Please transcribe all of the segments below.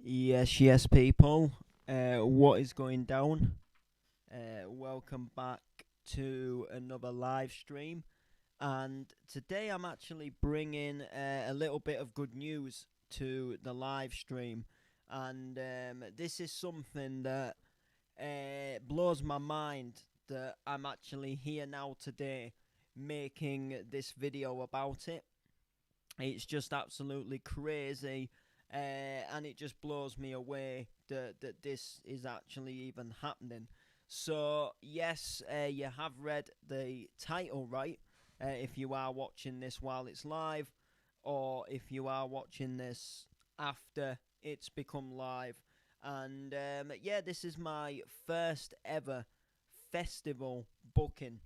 Yes, yes, people. What is going down? Welcome back to another live stream. And today I'm actually bringing a little bit of good news to the live stream. And this is something that blows my mind that I'm actually here now today making this video about it. It's just absolutely crazy, and it just blows me away that this is actually even happening. So, yes, you have read the title right if you are watching this while it's live, or if you are watching this after it's become live. And yeah, this is my first ever festival booking.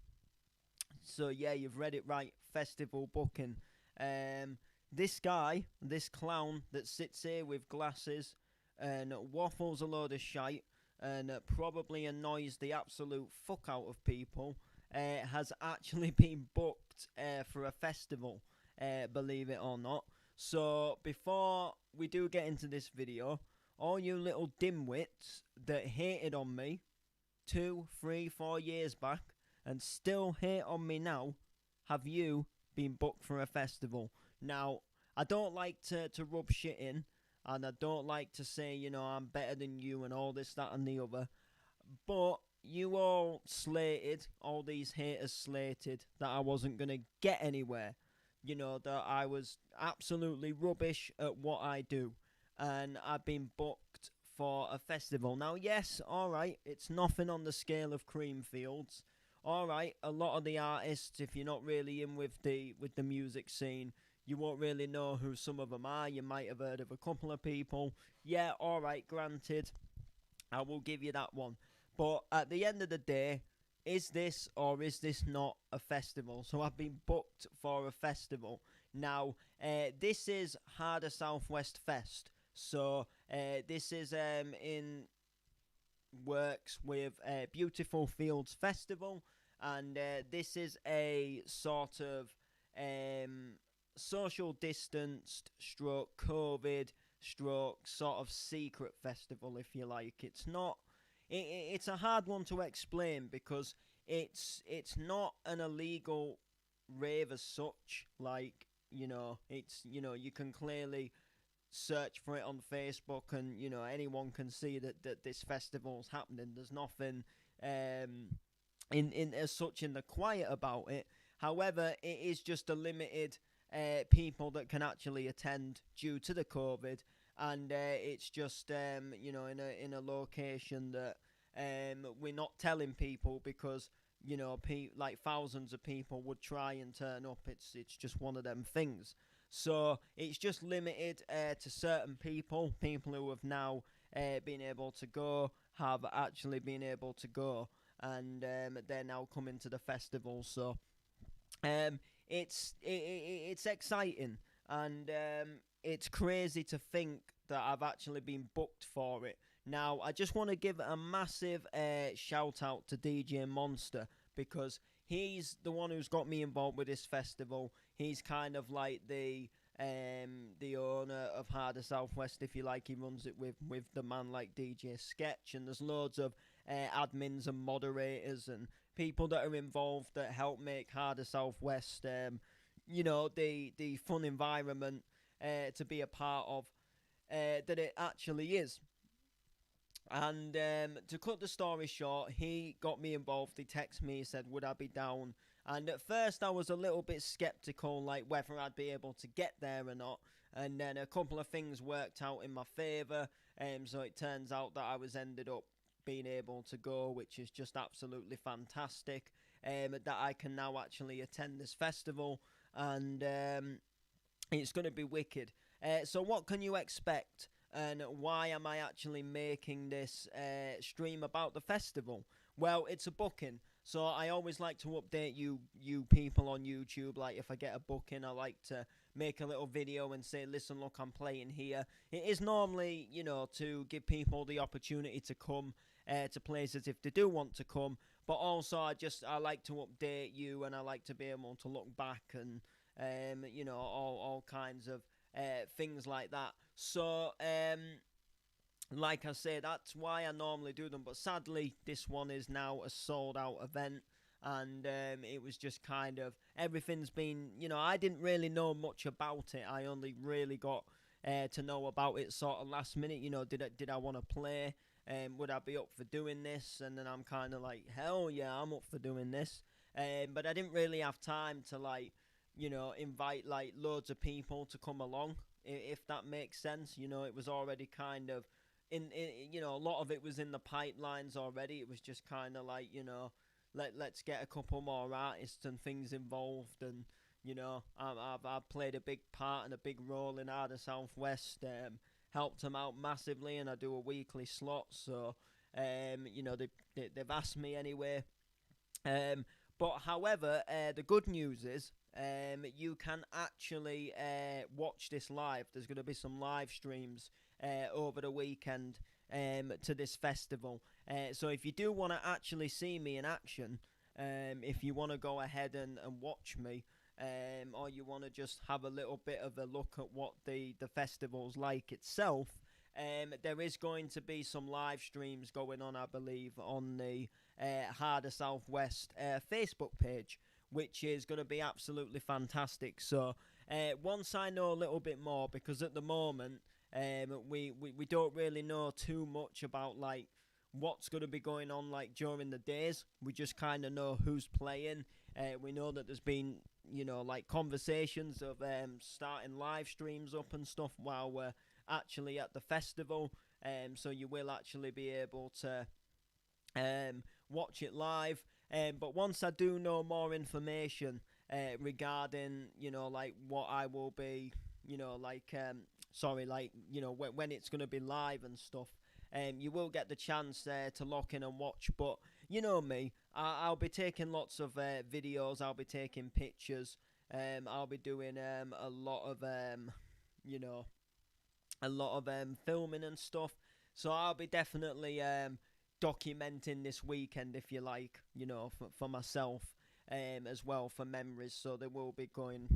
So yeah, you've read it right. Festival booking. Um, this guy, this clown that sits here with glasses and waffles a load of shite and probably annoys the absolute fuck out of people, has actually been booked for a festival. Believe it or not. So before we do get into this video, all you little dimwits that hated on me 2, 3, 4 years back and still hate on me now, have you been booked for a festival? Now, I don't like to rub shit in, and I don't like to say, I'm better than you and all this, that, and the other, but you all slated, all these haters slated, that I wasn't going to get anywhere. That I was absolutely rubbish at what I do. And I've been booked for a festival. Now, yes, alright, it's nothing on the scale of Creamfields. Alright, a lot of the artists, if you're not really in with the music scene, you won't really know who some of them are. You might have heard of a couple of people. Yeah, alright, granted. I will give you that one. But at the end of the day, is this or is this not a festival? So I've been booked for a festival. Now, this is Harder Southwest Fest. So this is in works with Beautiful Fields Festival, and this is a sort of um, social distanced stroke COVID stroke sort of secret festival, if you like. It's not. It's a hard one to explain because it's not an illegal rave as such. Like, it's, you can clearly search for it on Facebook, and anyone can see that this festival's happening. There's nothing in as such in the quiet about it. However, it is just a limited people that can actually attend due to the COVID, and it's just in a location that we're not telling people because like thousands of people would try and turn up. It's just one of them things. So it's just limited to certain people who have now been able to go, have actually been able to go, and they're now coming to the festival. So um, it's exciting, and it's crazy to think that I've actually been booked for it. Now, I just want to give a massive shout out to DJ Monster because he's the one who's got me involved with this festival. He's kind of like the owner of Harder Southwest, if you like. He runs it with the man like DJ Sketch, and there's loads of admins and moderators and people that are involved that help make Harder Southwest, the fun environment to be a part of that it actually is. And to cut the story short, he got me involved. He texted me, he said, would I be down? And at first, I was a little bit skeptical, like whether I'd be able to get there or not. And then a couple of things worked out in my favour. So it turns out that I was ended up being able to go, which is just absolutely fantastic. That I can now actually attend this festival, and it's going to be wicked. So what can you expect? And why am I actually making this stream about the festival? Well, it's a booking, so I always like to update you people on YouTube. Like if I get a booking, I like to make a little video and say, listen, look, I'm playing here. It is normally, to give people the opportunity to come to places if they do want to come, but also I like to update you, and I like to be able to look back and all kinds of things like that. So like I say, that's why I normally do them. But sadly, this one is now a sold out event. And it was just kind of everything's been, I didn't really know much about it. I only really got to know about it sort of last minute. Did I want to play? Would I be up for doing this? And then I'm kind of like, hell yeah, I'm up for doing this. But I didn't really have time to invite like loads of people to come along, if that makes sense. It was already kind of a lot of it was in the pipelines already. It was just kind of like, let's get a couple more artists and things involved. And I've played a big part and a big role in Arda Southwest. Helped them out massively, and I do a weekly slot. So they've asked me anyway. But however, the good news is you can actually watch this live. There's going to be some live streams over the weekend to this festival. So if you do want to actually see me in action, if you want to go ahead and watch me, or you want to just have a little bit of a look at what the festival's like itself, there is going to be some live streams going on, I believe, on the Harder Southwest Facebook page, which is going to be absolutely fantastic. So once I know a little bit more, because at the moment we don't really know too much about like what's going to be going on like during the days. We just kind of know who's playing. We know that there's been like conversations of starting live streams up and stuff while we're actually at the festival. So you will actually be able to watch it live. But once I do know more information regarding like what I will be when it's going to be live and stuff, you will get the chance to lock in and watch. But you know me, I'll be taking lots of videos, I'll be taking pictures, I'll be doing a lot of filming and stuff. So I'll be definitely documenting this weekend, if you like, for myself, as well, for memories. So they will be going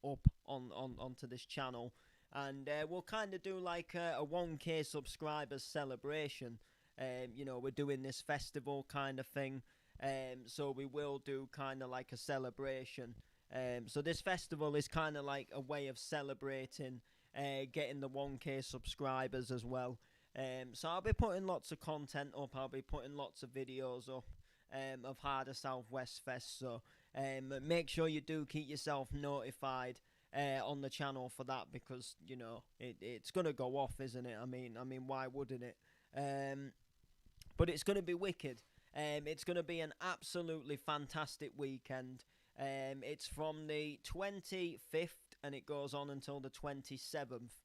up onto this channel. And we'll kind of do like a 1K subscribers celebration. We're doing this festival kind of thing. So we will do kind of like a celebration. So this festival is kind of like a way of celebrating getting the 1K subscribers as well. So I'll be putting lots of content up. I'll be putting lots of videos up of Harder Southwest Fest. So make sure you do keep yourself notified on the channel for that, because it's gonna go off, isn't it? I mean, why wouldn't it? But it's gonna be wicked. It's gonna be an absolutely fantastic weekend. It's from the 25th and it goes on until the 27th.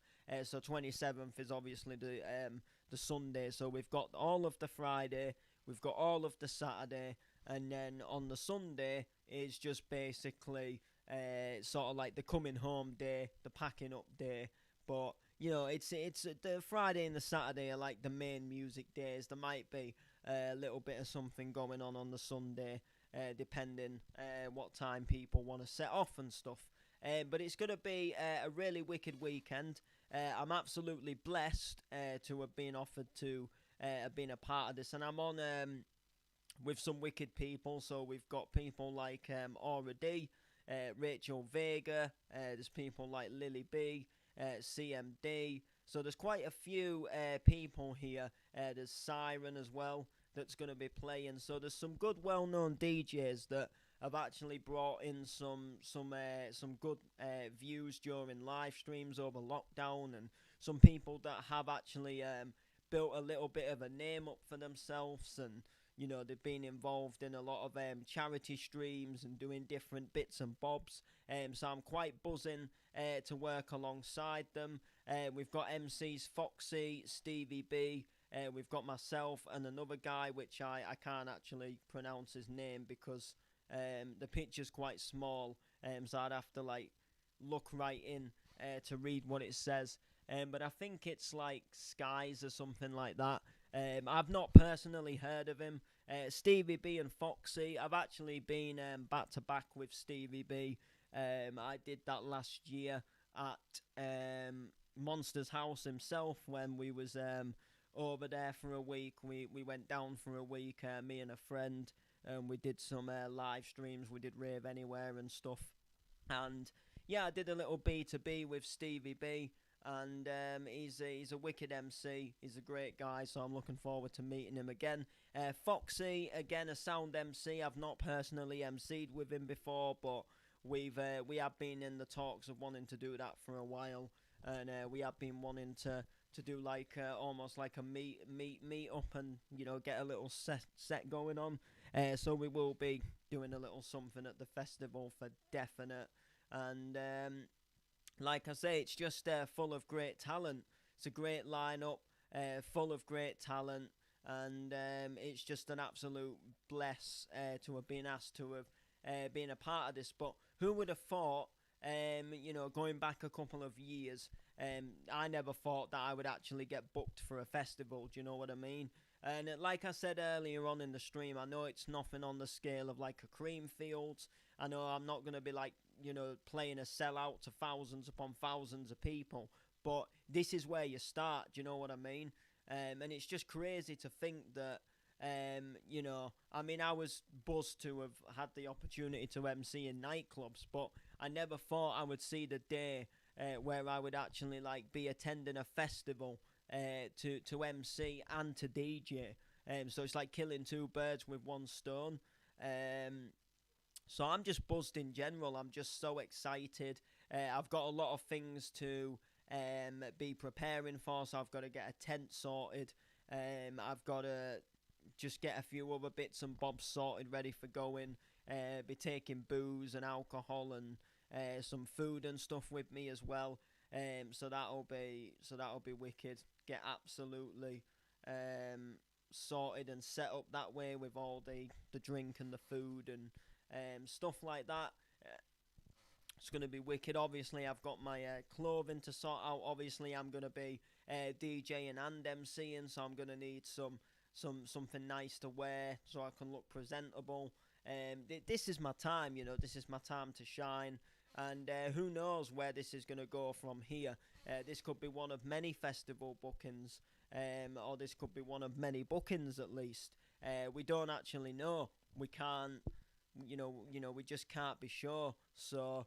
So 27th is obviously the Sunday. So we've got all of the Friday, we've got all of the Saturday, and then on the Sunday is just basically sort of like the coming home day, the packing up day. But it's the Friday and the Saturday are like the main music days. There might be a little bit of something going on the Sunday, depending what time people want to set off and stuff. But it's going to be a really wicked weekend. I'm absolutely blessed to have been offered to have been a part of this, and I'm on with some wicked people. So we've got people like Aura D, Rachel Vega, there's people like Lily B, CMD. So there's quite a few people here. There's Siren as well that's going to be playing. So there's some good well-known DJs that have actually brought in some good views during live streams over lockdown, and some people that have actually built a little bit of a name up for themselves, and they've been involved in a lot of charity streams and doing different bits and bobs. So I'm quite buzzing to work alongside them. We've got MCs Foxy, Stevie B. We've got myself and another guy, which I can't actually pronounce his name because the picture's quite small, so I'd have to like look right in to read what it says. But I think it's like Skies or something like that. I've not personally heard of him. Stevie B and Foxy, I've actually been back to back with Stevie B. I did that last year at Monsters House himself when we was over there for a week. We went down for a week, me and a friend, and we did some live streams. We did Rave Anywhere and stuff. And yeah, I did a little B2B with Stevie B, and he's a wicked MC. He's a great guy, so I'm looking forward to meeting him again. Foxy, again, a sound MC. I've not personally MC'd with him before, but we have been in the talks of wanting to do that for a while, and we have been wanting to do like almost like a meet up, and get a little set going on. So we will be doing a little something at the festival for definite. And like I say, it's just full of great talent. It's a great lineup, full of great talent, and it's just an absolute bless to have been asked to have been a part of this. But who would have thought, going back a couple of years, I never thought that I would actually get booked for a festival, do you know what I mean? And like I said earlier on in the stream, I know it's nothing on the scale of like a Creamfields. I know I'm not going to be like, playing a sellout to thousands upon thousands of people. But this is where you start, do you know what I mean? And it's just crazy to think that, I was buzzed to have had the opportunity to MC in nightclubs, but I never thought I would see the day where I would actually like be attending a festival to MC and to DJ. So it's like killing two birds with one stone. So I'm just buzzed in general. I'm just so excited. I've got a lot of things to be preparing for. So I've got to get a tent sorted. I've got to just get a few other bits and bobs sorted, ready for going. Be taking booze and alcohol and some food and stuff with me as well. So that'll be wicked. Get absolutely sorted and set up that way with all the drink and the food and stuff like that. It's going to be wicked. Obviously, I've got my clothing to sort out. Obviously, I'm going to be DJing and MCing, so I'm going to need something nice to wear so I can look presentable. This is my time, this is my time to shine. And who knows where this is going to go from here. This could be one of many festival bookings, or this could be one of many bookings at least. We don't actually know. We can't, we just can't be sure. So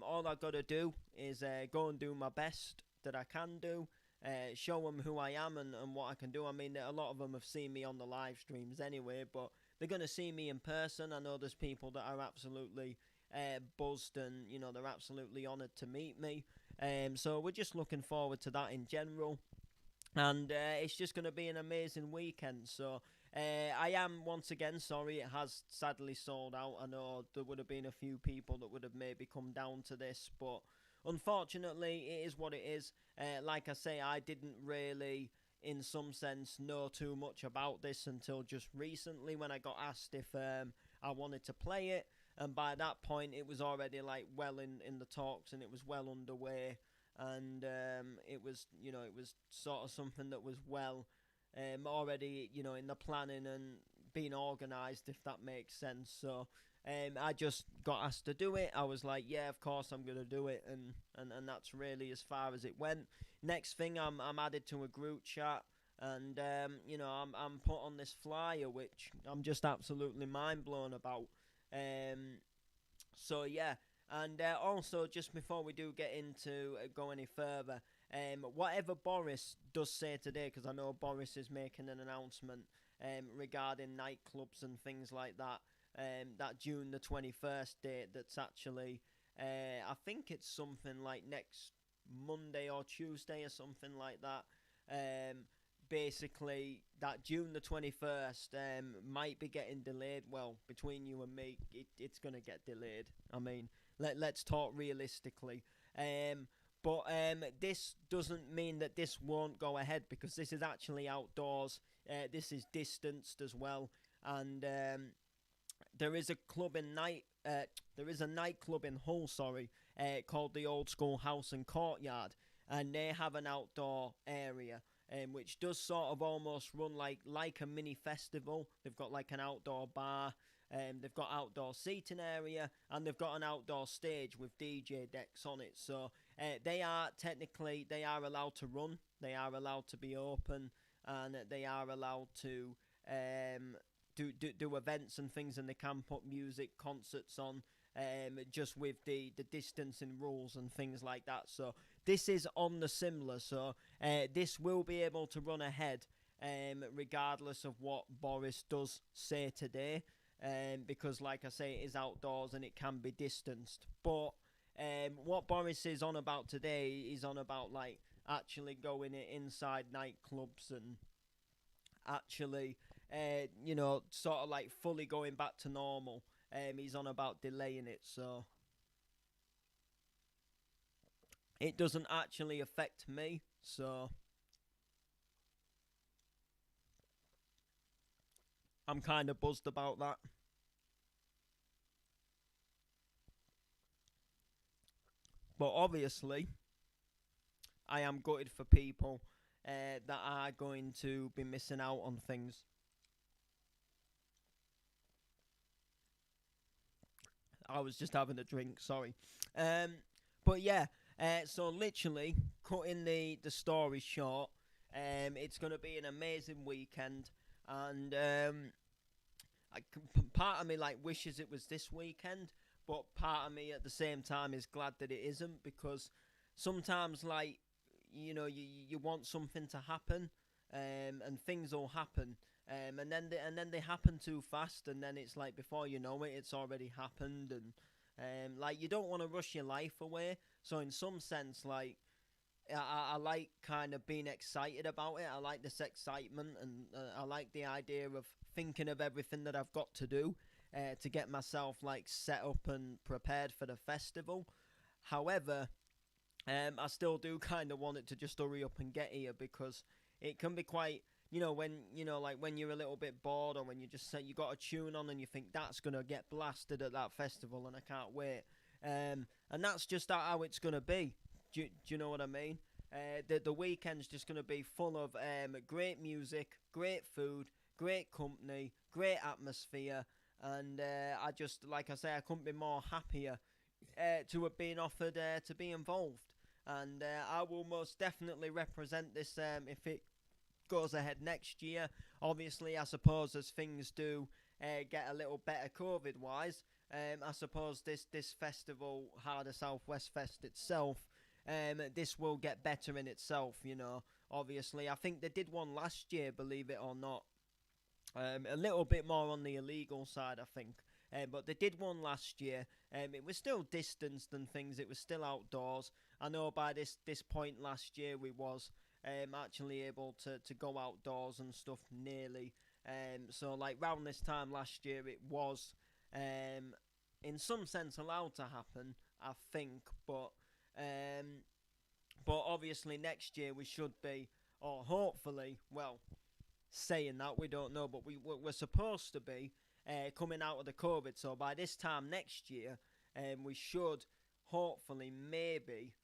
all I got to do is go and do my best that I can do, show them who I am and what I can do. I mean, a lot of them have seen me on the live streams anyway, but they're going to see me in person. I know there's people that are absolutely buzzed and they're absolutely honoured to meet me, so we're just looking forward to that in general, and it's just going to be an amazing weekend. So I am once again sorry it has sadly sold out. I know there would have been a few people that would have maybe come down to this, but unfortunately it is what it is. Like I say, I didn't really in some sense know too much about this until just recently when I got asked if I wanted to play it. And by that point, it was already like well in the talks, and it was well underway, and it was sort of something that was well already in the planning and being organised, if that makes sense. So I just got asked to do it. I was like, yeah, of course I'm gonna do it, and that's really as far as it went. Next thing, I'm added to a group chat. And I'm put on this flyer, which I'm just absolutely mind blown about. So yeah, and also just before we do get into go any further, whatever Boris does say today, because I know Boris is making an announcement regarding nightclubs and things like that. That June the 21st date. That's actually, I think it's something like next Monday or Tuesday or something like that. Basically, that June the 21st might be getting delayed. Well, between you and me, it's going to get delayed. I mean, let's talk realistically. But this doesn't mean that this won't go ahead, because this is actually outdoors. This is distanced as well. And there is a club in there is a nightclub in Hull, called the Old School House and Courtyard. And they have an outdoor area. Which does sort of almost run like a mini festival. They've got like an outdoor bar, they've got outdoor seating area, and they've got an outdoor stage with DJ decks on it. So they are allowed to run, they are allowed to be open, and they are allowed to do events and things, and they can put music concerts on, just with the distancing rules and things like that. So this is on the similar. So this will be able to run ahead, regardless of what Boris does say today, because like I say, it is outdoors and it can be distanced. But what Boris is on about today is on about like actually going inside nightclubs and actually, sort of like fully going back to normal. He's on about delaying it, so it doesn't actually affect me. So I'm kind of buzzed about that. But obviously, I am gutted for people that are going to be missing out on things. I was just having a drink, sorry. Um, but yeah, so literally, cutting the story short, it's going to be an amazing weekend, and part of me like wishes it was this weekend, but part of me at the same time is glad that it isn't, because sometimes like you want something to happen, and things will happen, and then they happen too fast, and then it's like before you know it, it's already happened, and like you don't want to rush your life away. So in some sense, like I like kind of being excited about it. I like this excitement, and I like the idea of thinking of everything that I've got to do to get myself like set up and prepared for the festival. However, I still do kind of want it to just hurry up and get here, because it can be quite, when like when you're a little bit bored, or when you just say you got a tune on and you think that's gonna get blasted at that festival, and I can't wait. And that's just how it's gonna be. Do you know what I mean? The weekend's just gonna be full of great music, great food, great company, great atmosphere, and I just, like I say, I couldn't be more happier to have been offered to be involved. And I will most definitely represent this if it goes ahead next year. Obviously, I suppose as things do get a little better COVID wise, I suppose this festival, Harder Southwest Fest itself, this will get better in itself. Obviously, I think they did one last year, believe it or not. A little bit more on the illegal side, I think. But they did one last year. It was still distanced and things. It was still outdoors. I know by this point last year we was actually able to go outdoors and stuff nearly. So like round this time last year it was in some sense allowed to happen, I think. But obviously next year we should be, or hopefully, well, saying that we don't know, but we're supposed to be coming out of the COVID. So by this time next year, we should hopefully maybe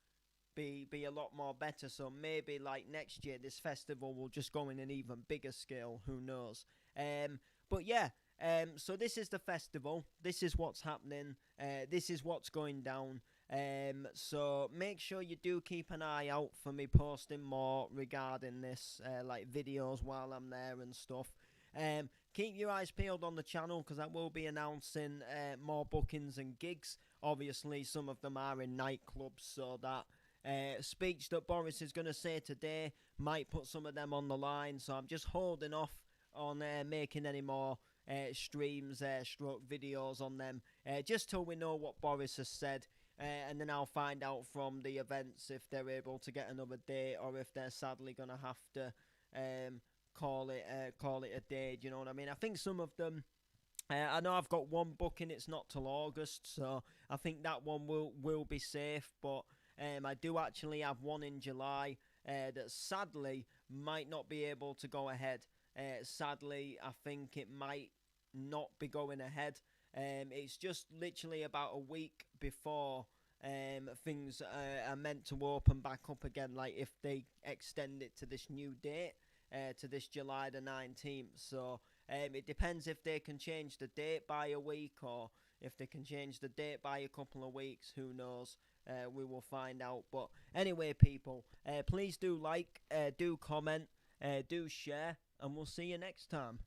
be a lot more better. So maybe like next year, this festival will just go in an even bigger scale. Who knows? But yeah. So this is the festival. This is what's happening. This is what's going down. So make sure you do keep an eye out for me posting more regarding this, like videos while I'm there and stuff. Keep your eyes peeled on the channel, because I will be announcing more bookings and gigs. Obviously, some of them are in nightclubs, so that speech that Boris is going to say today might put some of them on the line. So I'm just holding off on making any more streams, stroke videos on them, just till we know what Boris has said. And then I'll find out from the events if they're able to get another date, or if they're sadly going to have to call it a day. Do you know what I mean? I think some of them. I know I've got one booking. It's not till August, so I think that one will be safe. But I do actually have one in July that sadly might not be able to go ahead. Sadly, I think it might not be going ahead. It's just literally about a week before things are meant to open back up again. Like if they extend it to this new date, to this July the 19th. So it depends if they can change the date by a week, or if they can change the date by a couple of weeks. Who knows? We will find out. But anyway, people, please do like, do comment. Do share, and we'll see you next time.